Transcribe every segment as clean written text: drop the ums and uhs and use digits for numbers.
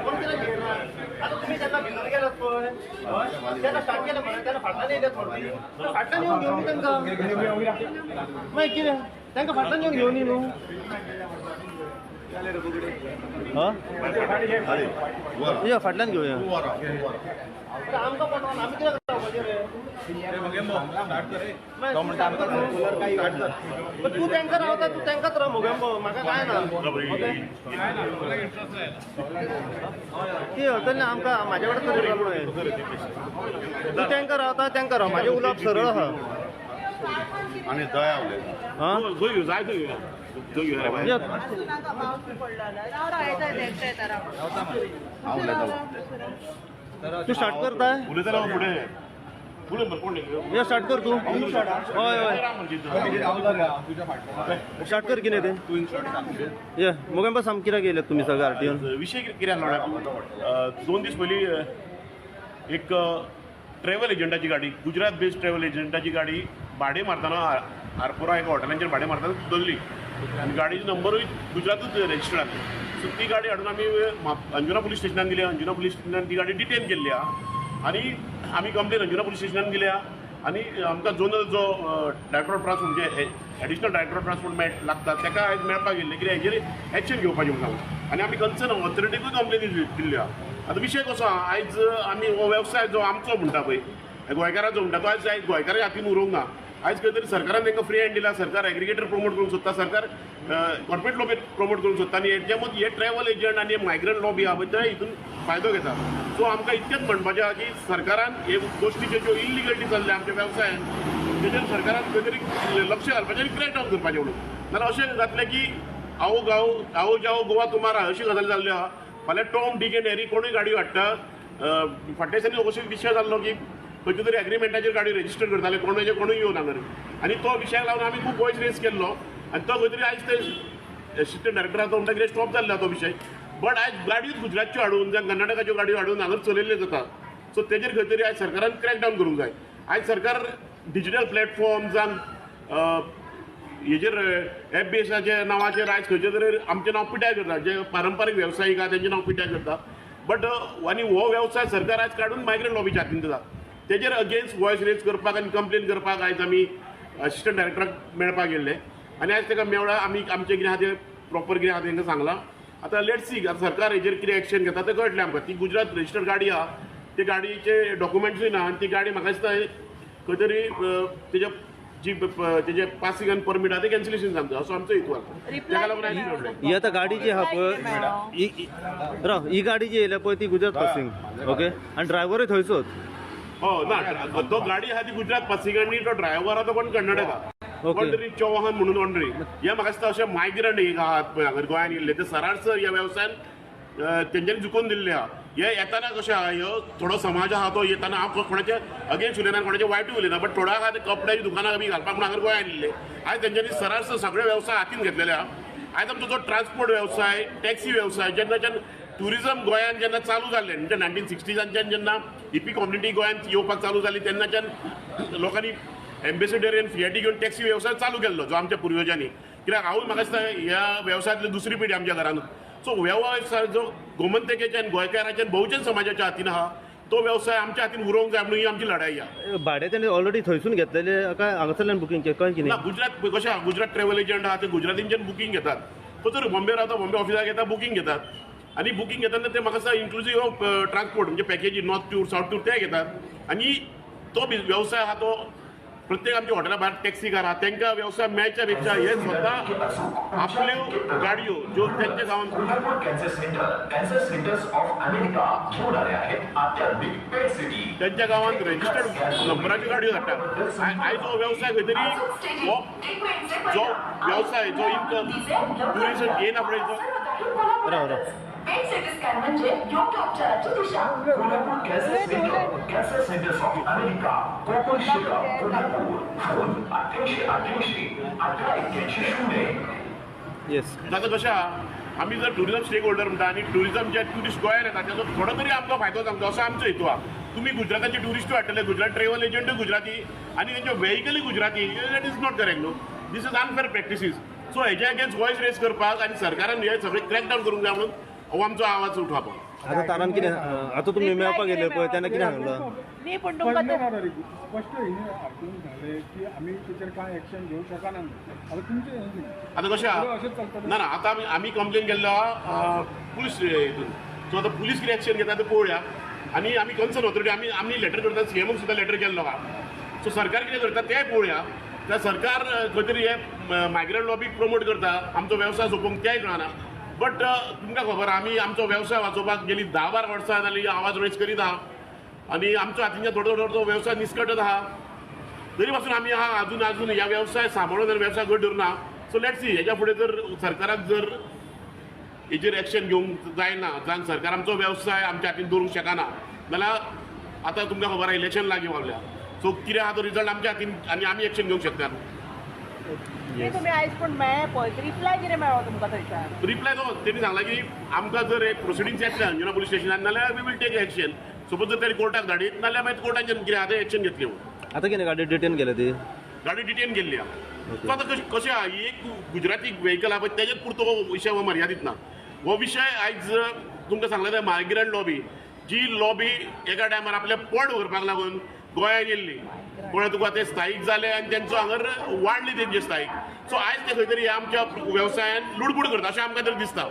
कोण तिला घेणार आता तुम्ही त्यांना घेऊन गेलात पण त्यांना स्टार्ट केलं म्हणा त्यांना फाटला नाही देत थोडी फाटला नेऊन घेऊन मी त्यांना माहिती किती त्यांना फाटला नेऊन घेऊन येऊ या फाटल्यान घेऊया आमकां पटोवन आमी कित्याक रावपाचें रे तूं तांकां रावता तूं तांकांच राव मोगेंबो म्हाका कांय ना ती हरतली आमकां म्हाजे कडेन तरी पळय तूं तांकां रावता तांकां राव म्हाजें उलोवप सरळ आहा आनी दया हां जाय तू स्टार्ट करताय या स्टार्ट कर तू हय हय स्टार्ट कर कितें तें या मोगेंबा सामकें कित्याक येयल्यात तुमी सगळे आरटीओन विशय कित्याक म्हणल्यार 2 दीस पयलीं एक ट्रॅव्हल एजंटाची गाडी गुजरात बेस्ड ट्रॅव्हल एजंटाची गाडी भाडे मारतना आरपोरा एका हॉटेलांचेर भाडे मारतना धरली आनी गाडीचो नंबरूय गुजरातूच रजिस्टर्ड आसली सो ती गाडी हाडून आमी अंजुना पुलीस स्टेशनान गेल्या अंजुना पुलीस स्टेशनान ती गाडी डिटेन केल्ली आहा आनी आमी कंप्लेन अंजुना पुलीस स्टेशनान गेल्या आनी आमकां जोनल जो डायरेक्टर ऑफ ट्रान्सपोर्ट म्हणजे एडिशनल डायरेक्टर ऑफ ट्रान्सपोर्ट लागता ताका आयज मेळपाक गेल्ले कित्याक हेजेर एक्शन घेवपाचें म्हणून आनी आमी कन्सर्न ऑथॉरिटीकूय कंप्लेन दिल्ली आहा आतां विशय कसो आहा आयज आमी हो वेवसाय जो आमचो म्हणटा पळय गोंयकाराचो म्हणटा तो आयज गोंयकाराच्या हातीन उरोवंक ना आयज खंय तरी सरकारान तांकां फ्री हँड दिला सरकार एग्रिगेटर प्रमोट करूंक सोदता सरकार कॉर्पोरेट लॉबी प्रमोट करूंक सोदता आनी हेच्या मदीं हे ट्रॅव्हल एजंट आनी मायग्रंट लॉबी आहा पळय ते हितून फायदो घेता सो आमकां इतकेंच म्हणपाचें आहा की सरकारान हे गोश्टीच्यो ज्यो इलिगलिटी चल्ल्या आमच्या वेवसायान तेजेर सरकारान खंय तरी लक्ष घालपाचें आनी क्रॅक डावन करपाचें म्हणून नाल्यार अशें जातलें की आओ जाओ गोवा तुमारा अशी गजाली जाल्ल्यो आहा फाल्यां टॉम डिक एंड हॅरी कोणूय गाडयो हाडटा फाटल्या दिसांनी असो विशय जाल्लो की खंयच्या तरी एग्रिमेंटाचेर गाडी रजिस्टर करताले कोणूय येवन हांगा आनी तो विशयाक लागून आमी खूब वॉयस रेज केल्लो आनी तो खंय तरी आयज ते असिस्टंट डायरेक्टर आहा तो म्हणटा कितें स्टॉप जाल्लो तो विशय बट आयज गाडयोच गुजरातच्यो हाडून जावं कर्नाटकाच्यो गाडयो हाडून हांगा चलयल्ल्यो जाता सो तेजेर खंय तरी आयज सरकारान क्रॅक डावन करूंक जाय आयज सरकार डिजिटल प्लॅटफॉर्म जावं हेजेर एप बेसाच्या नांवाचेर आयज खंयचे तरी आमचें नांव पिड्ड्यार करता जे पारंपारीक वेवसायीक आहा तेंचें नांव पिड्ड्यार करता बट आनी हो वेवसाय सरकार आयज काडून मायग्रंट लॉबीच्या हातीन दिता तेजेर अगेन्स्ट वॉयस रेज करपाक आनी कंप्लेन करपाक आयज आमी असिस्टंट डायरेक्टराक मेळपाक गेल्ले आनी आयज ताका मेवळा आमी आमचें कितें आहा तें प्रॉपर कितें आहा तें तांकां सांगलां आतां लेट्स सी आतां सरकार हेजेर कितें एक्शन घेता तें कळटलें आमकां ती गुजरात रजिस्टर्ड गाडी आहा ते गाडयेचे डॉक्युमेंट्सूय ना आनी ती गाडी म्हाका दिसता खंय तरी तेजे जी तेजे पासींग आनी परमीट आहा तें कॅन्सलेशन जाता असो आमचो हेतू आसा ताका लागून आयज ही आतां गाडी जी आहा पळय राव ही गाडी जी येयल्या पळय ती गुजरात पासींग ओके आनी ड्रायव्हरूय थंयचोच ना तो गाडी आहा ती गुजरात पासींग आनी तो ड्रायव्हर आहा तो कोण कर्नाटक आहा कोण तरी चौहान म्हणून ऑनरी हे म्हाका दिसता अशे मायग्रंट एक आहात पळय हांगा गोंयांत येयल्ले ते सरासर ह्या वेवसायान तेंच्यांनी चुकोवन दिल्ले आहा हे येताना कशें आहा ह्यो थोडो समाज आहा तो येताना हांव कोणाचे अगेन्स्ट उलयना कोणाचे वायटूय उलयना बट थोडो आहा ते कपड्याची दुकानां बी घालपाक म्हणून हांगा गोंयांत येयल्ले आयज तेंच्यांनी सरासर सगळे वेवसाय हातीन घेतलेले आहा आयज आमचो जो ट्रान्सपोर्ट वेवसाय टॅक्सी वेवसाय जेन्नाच्यान ट्युरिजम गोंयांत जेन्ना चालू जाल्लें म्हणजे 1960सांच्यान जेन्ना हिपी कम्युनिटी गोंयांत येवपाक चालू जाली तेन्नाच्यान लोकांनी एम्बेसिडर एन फिएटी घेवन टॅक्सी वेवसाय चालू केल्लो जो आमच्या पुर्वजांनी कित्याक हांवूय म्हाका दिसता ह्या वेवसायांतली दुसरी पिढी आमच्या घरांत सो वेवसाय जो गोमंतकेच्या आनी गोंयकाराच्या बहुजन समाजाच्या हातीन आहा तो वेवसाय आमच्या हातीन उरोवंक जाय म्हणून ही आमची लढाई आहा भाडे तेणे ऑलरेडी थंयसून घेतलेले काय हांगासरल्यान बुकींग कळ्ळें कितें ना गुजरात कशें आहा गुजरात ट्रॅव्हल एजंट आहा ते गुजरातींच्यान बुकींग घेतात तर बॉम्बे रावता बॉम्बे ऑफिसाक येता बुकींग घेतात आनी बुकींग घेतना ते म्हाका दिसता इन्क्लुजीव ऑफ ट्रान्सपोर्ट म्हणजे पॅकेजी नॉर्थ टूर सावथ टूर ते घेतात आनी तो वेवसाय आहा तो प्रत्येक आमच्या हॉटेला भायर टॅक्सीकार आहा तांकां वेवसाय मेळच्या पेक्षा हे स्वता आपल्यो गाडयो ज्यो त्यांच्या गांवांत त्यांच्या गांवांत रजिस्टर्ड नंबराच्यो गाडयो धाडटात आयज हो वेवसाय खंय तरी जो वेवसाय जो इन्कम ट्युरिझम गेन आपण राव पेट सिटी स्कॅन म्हणजे योग्य उपचाराची दिशा. Kolhapur cancer centre of America, Konkan शिरा, कोल्हापूर, फोन 8888 येस जाता कशें आहा आमी जर ट्युरिझम स्टेक होल्डर म्हणटा आनी ट्युरिझम जे ट्युरिस्ट गोंयांत येता ताचो थोडो तरी आमकां फायदो जावंक असो आमचो हेतू आहा. तुमी गुजराताचे ट्युरिस्टूय हाडटले गुजरात ट्रॅव्हल एजंटूय गुजराती आनी तेंचे व्हेहिकलूय Gujarati that is not correct न्हू this is unfair practices so हेजे अगेन्स्ट वॉयस रेज करपाक आनी सरकारान हे सगळे क्रॅक डावन करूंक जाय म्हणून हो आमचो आवाज उठोवपाक आता तारण कितें आता तुमी मेळपाक गेले पळय तेन्ना कितें सांगलो न्ही पूण तुमकां ते- स्पष्ट हिने हातून झाले की आम्ही त्याच्यावर काय ऍक्शन घेऊ शकना आता तुमचे हे नाही. आता कशें आहा अशेंच चलतलें. ना आता आमी कंप्लेन केल्लो आहा पुलीस हितून सो आता पुलीस कितें एक्शन घेता तें पळोवया आनी आमी कन्सर्न ऑथॉरिटी आमी लेटर करता सीएमक सुद्दां लेटर केल्लो आहा सो सरकार कितें करता तेंय पळोवया त्या सरकार खंय तरी हे मायग्रंट लॉबी प्रमोट करता आमचो वेवसाय सोंपोवंक तेंय कळना बट तुमकां खबर आमी आमचो वेवसाय वाचोवपाक गेली 10-12 वर्सां जालीं आवाज रेज करीत आहा आनी आमच्या हातींतल्यान थोडो थोडो वेवसाय निसकटत आहा तरी पासून आमी आहा अजून ह्या वेवसाय सांबाळून आनी वेवसाय घट धरना सो लेट्स सी हेच्या फुडें जर सरकाराक जर हेचेर एक्शन घेवंक जायना जावन सरकार आमचो वेवसाय आमच्या हातीन दवरूंक शकना जाल्यार आतां तुमकां खबर आहा इलेक्शन लागीं पावल्या सो कितें आहा तो रिजल्ट आमच्या हातीन आनी आमी एक्शन घेवंक शकतात न्ही तुमी आयज पूण मेळ्ळे पळय रिप्लाय कितें मेळ्ळो तुमकां थंयच्यान रिप्लाय तो तेणी सांगला की आमकां जर एक प्रोसिडींग्स येतले अंजुना पुलीस स्टेशनान नाल्यार we will take action suppose जर तेणी कोर्टाक धाडीत नाल्यार मागीर कोर्टाच्यान कितें आहा तें एक्शन घेतली आता कितें गाडी डिटेन केल्या ती गाडी डिटेन केल्ली आहा सो आतां कशें आहा ही एक गुजराती व्हेकल आहा पळय तेजेच पुरतो हो विशय हो मर्यादीत ना हो विशय आयज तुमकां सांगलें तें मायग्रंट लॉबी जी लॉबी एका टायमार आपलें पोट भरपाक लागून गोंयांत येयल्ली पण तुका ते स्थायीक जाले आनी तेंचो हांगर वाडली तेंचे स्थायीक सो आयज ते खंय तरी आमच्या वेवसायान लुडबूड करता अशें आमकां तरी दिसता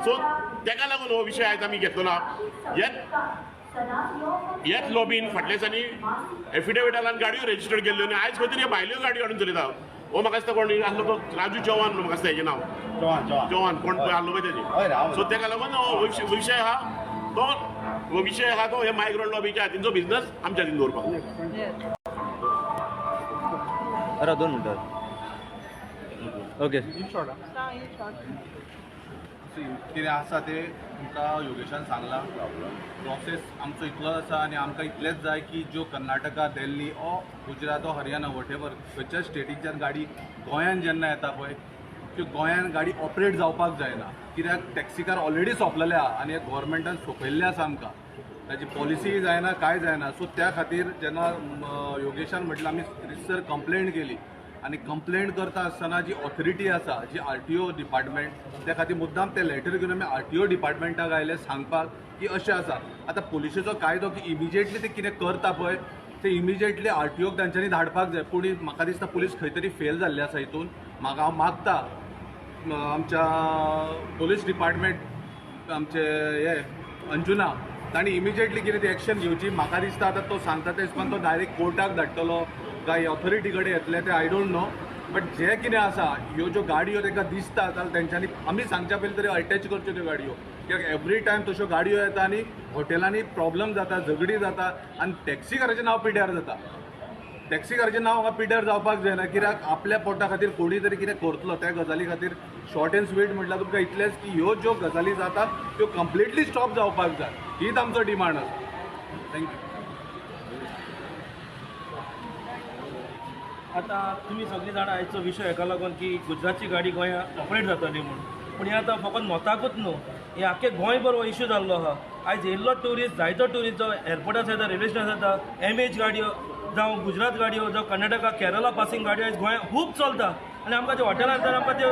सो तेका लागून हो विशय आयज आमी घेतलो हेच लॉबीन फाटल्या दिसांनी एफिडेविटान गाडयो रेजिस्टर केल्ल्यो आनी आयज खंय तरी भायल्यो गाडयो हाडून चलयता हो म्हाका दिसता कोण आसलो तो राजू चव्हाण म्हाका दिसता हेजें नांव चव्हाण कोण पळय आसलो पळय तेजें सो तेका लागून हो विशय आहा तो विशय आहा तो हे मायग्रंट लॉबीच्या हातींचो बिझनस आमच्या हातीन दवरपाक अरे 2 मिनटां ओके कितें आसा तें तुमकां योगेशान सांगला प्रोसेस आमचो इतलोच आसा आनी आमकां इतलेंच जाय की ज्यो कर्नाटका दिल्ली ओ गुजरात ओ हरियाणा वॉटेवर खंयच्याच स्टेटीच्यान गाडी गोंयान जेन्ना येता पळय त्यो गोंयान गाडी ऑपरेट जावपाक जायना कित्याक टॅक्सीकार ऑलरेडी सोंपलेले आहा आनी गोवोरमेंटान सोंपयल्लें आसा आमकां ताची पॉलिसी जायना काय जायना सो त्या खातीर जेन्ना योगेशान म्हटलें आमी रिसर कंप्लेंट केली आनी कंप्लेंट करता आसतना जी ऑथॉरिटी आसा जी RTO डिपार्टमेंट त्या खातीर मुद्दाम ते लेटर घेवन आमी RTO डिपार्टमेंटाक आयले सांगपाक की अशें आसा आतां पुलिशेचो कायदो की इमिजिएटली ते कितें करता पळय ते इमिजिएटली RTOक तांच्यांनी धाडपाक जाय पूण म्हाका दिसता पुलीस खंय तरी फेल जाल्ली आसा हितून म्हाका हांव मागता आमच्या पुलीस डिपार्टमेंट आमचे हे अंजुना तांणी इमिजिएटली कितें ती एक्शन घेवची म्हाका दिसता आतां तो सांगता ते हिसपान तो डायरेक्ट कोर्टाक धाडटलो काय ऑथॉरिटी कडेन येतले ते आय डोंट नो बट जे कितें आसा ह्यो ज्यो गाडयो तांकां दिसता जाल्यार तेंच्यांनी आमी सांगच्या पयलीं तरी अटॅच करच्यो त्यो गाडयो कित्याक एवरी टायम तश्यो गाडयो येता आनी हॉटेलांनी प्रॉब्लम जाता झगडी जाता आनी टॅक्सीकाराचें नांव पिड्यार जाता टॅक्सीकाराचें नांव हांगा पिड्यार जावपाक जायना कित्याक आपल्या पोटा खातीर कोणी तरी कितें करतलो त्या गजाली खातीर शॉर्ट एंड स्वीट म्हटल्यार तुमकां इतलेंच की ह्यो ज्यो गजाली जातात त्यो कंप्लिटली स्टॉप जावपाक जाय हीच आमचो डिमांड आसा थँक्यू आता तुम्ही सगळीं जाणां आयचो विशय हेका लागून की गुजरातची गाडी गोंयांत ऑपरेट जातली म्हणून पूण हें आतां फकत मोताकूच न्हू हे आख्खे गोंयभर हो इश्यू जाल्लो आहा आयज येयल्लो ट्युरिस्ट जायतो ट्युरिस्ट जो एअरपोर्टार येता रेल्वे स्टेशन येता MH गाडयो जावं गुजरात गाडयो जावं कर्नाटका केरला पासिंग गाडयो आयज गोंयांत खूब चलता आनी आमकां ते हॉटेलांत तर आमकां त्यो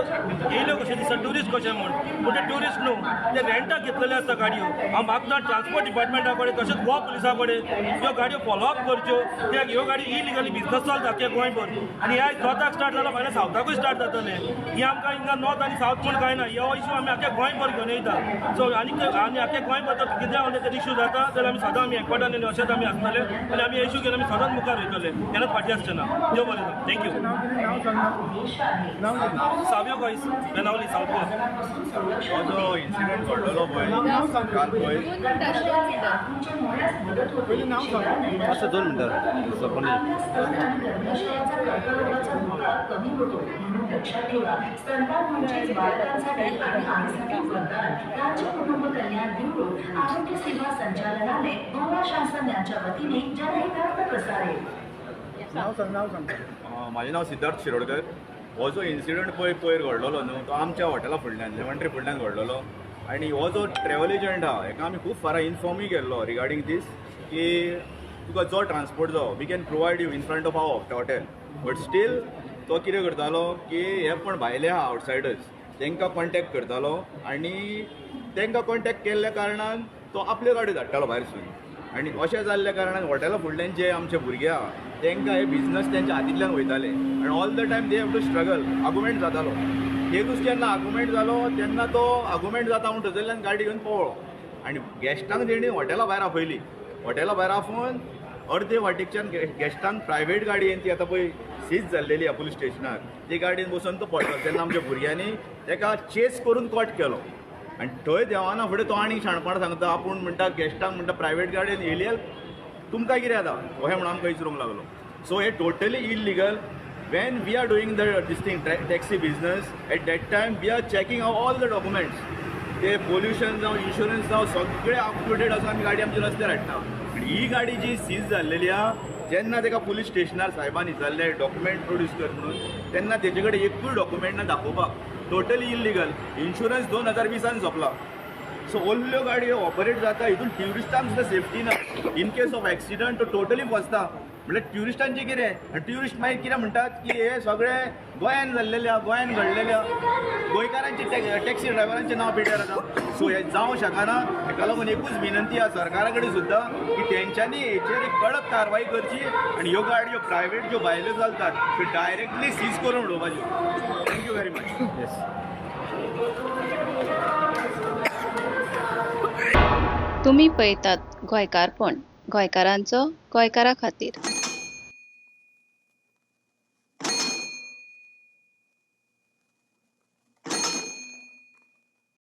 येयल्यो कशें दिसता ट्युरिस्ट कशें म्हण पूण ते ट्युरिस्ट न्हू ते रेंटाक घेतलेले आसता गाडयो हांव मागता ट्रान्सपोर्ट डिपार्टमेंटा कडेन तशेंच गोवा पुलिसा कडेन ह्यो गाडयो फॉलोअप करच्यो कित्याक ह्यो गाडी इलिगली बिझनस चलता आख्या गोंयभर आनी हे आयज नॉर्थाक स्टार्ट जालो फाल्यां सावथाकूय स्टार्ट जातले ही आमकां हिंगा नॉर्थ आनी सावथ म्हूण कांय ना हो इश्यू आमी आख्या गोंयभर घेवन येता सो आनी आख्या गोंयभर जर कितें हांव तर इश्यू जाता जाल्यार आमी सदां आमी एकवटान येयले अशेंच आमी आसतले आनी आमी इश्यू घेवन आमी सदांच मुखार वयतले केन्नाच फाटीं आसचे ना देव बरें जावं थँक्यू सावियो गायस बेनावली सावथ गोवा हो जो इन्सिडंट घडलो पळय काल पळय असं 2 मिनटां सपनी लक्षात ठेवा स्तनपान म्हणजेच बालकांसाठी आणि आईसाठी वरदान राज्य कुटुंब कल्याण ब्युरो आरोग्य सेवा संचालनालय गोवा शासन यांच्या वतीने जनहितार्थ प्रसारित म्हाजें नांव सिद्धार्थ शिरोडकर हो जो इन्सिडंट पयर घडलेलो न्हू तो आमच्या हॉटेला फुडल्यान लेमंट्री फुडल्यान घडलेलो आनी हो जो ट्रॅव्हल एजंट आहा हेका आमी खूब फारां इन्फॉर्मूय केल्लो रिगार्डींग दीस की तुका जो ट्रान्सपोर्ट जो we can provide you in front of our hotel but still तो कितें करतालो की हे पण भायले आहा आवटसायडर्स तांकां कॉन्टॅक्ट करतालो आनी तांकां कॉन्टॅक्ट केल्ल्या कारणान तो आपल्यो गाडयो धाडटालो भायर सून आनी अशें जाल्ल्या कारणान हॉटेला फुडल्यान जे आमचे भुरगे आहा तांकां हे बिझनस तेंच्या हातींतल्यान वयताले आनी all the time they have to struggle argument जातालो एक दीस जेन्ना आर्गुमेंट जालो तेन्ना तो आर्गुमेंट जाता म्हूण थंयसरल्यान गाडी घेवन पळो आनी गॅस्टांक तेणी हॉटेला भायर आपयली हॉटेला भायर आपोवन अर्दे वाटेच्यान गॅस्टांक प्रायवेट गाडयेन ती आतां पळय सीज जाल्लेली आहा पुलीस स्टेशनार ते गाडयेन बसून तो पडलो तेन्ना आमच्या भुरग्यांनी ताका चेस करून कट केलो आनी थंय देवाना फुडें तो आनी शाणपण सांगता आपूण म्हणटा गॅस्टांक म्हणटा प्रायवेट गाडयेन येयल्यार तुमकां कितें जाता अशें म्हणून आमकां विचारूंक लागलो सो हे totally illegal when we are doing this thing taxi business at that time we are checking out all the documents ते पोल्युशन जावं इन्शुरन्स जावं सगळे अप टू डेट असो आमी गाडी आमच्या रस्त्यार हाडटा आनी ही गाडी जी सीज जाल्लेली आहा जेन्ना ताका पुलीस स्टेशनार साहेबान विचारलें डॉक्युमेंट प्रोड्यूस कर म्हणून तेन्ना तेजे कडेन एकूय डॉक्युमेंट ना दाखोवपाक टोटली इलिगल इन्शुरन्स 2020 सोंपला सो ओल्ल्यो गाडयो ऑपरेट जाता हितून ट्युरिस्टांक सुद्दां सेफ्टी ना इन केस ऑफ एक्सिडंट तो टोटली फसता म्हणल्यार ट्युरिस्टांचें कितें आनी ट्युरिस्ट मागीर कितें म्हणटात की हे सगळें गोंयान जाल्लेले आहा गोंयान घडलेले आहा गोंयकारांचे टॅक्सी ड्रायव्हरांचें नांव पिड्यार जाता सो हें जावं शकना हेका लागून एकूच विनंती आहा सरकारा कडेन सुद्दां की तेंच्यांनी हेचेर एक कडक कारवाई करची आनी ह्यो गाडयो प्रायवेट ज्यो भायल्यो चलतात त्यो डायरेक्टली सीज करून उडोवपाच्यो थँक्यू व्हेरी मच येस तुम्ही पळयतात गोंयकारपण गोंयकारांचो गोंयकारा खातीर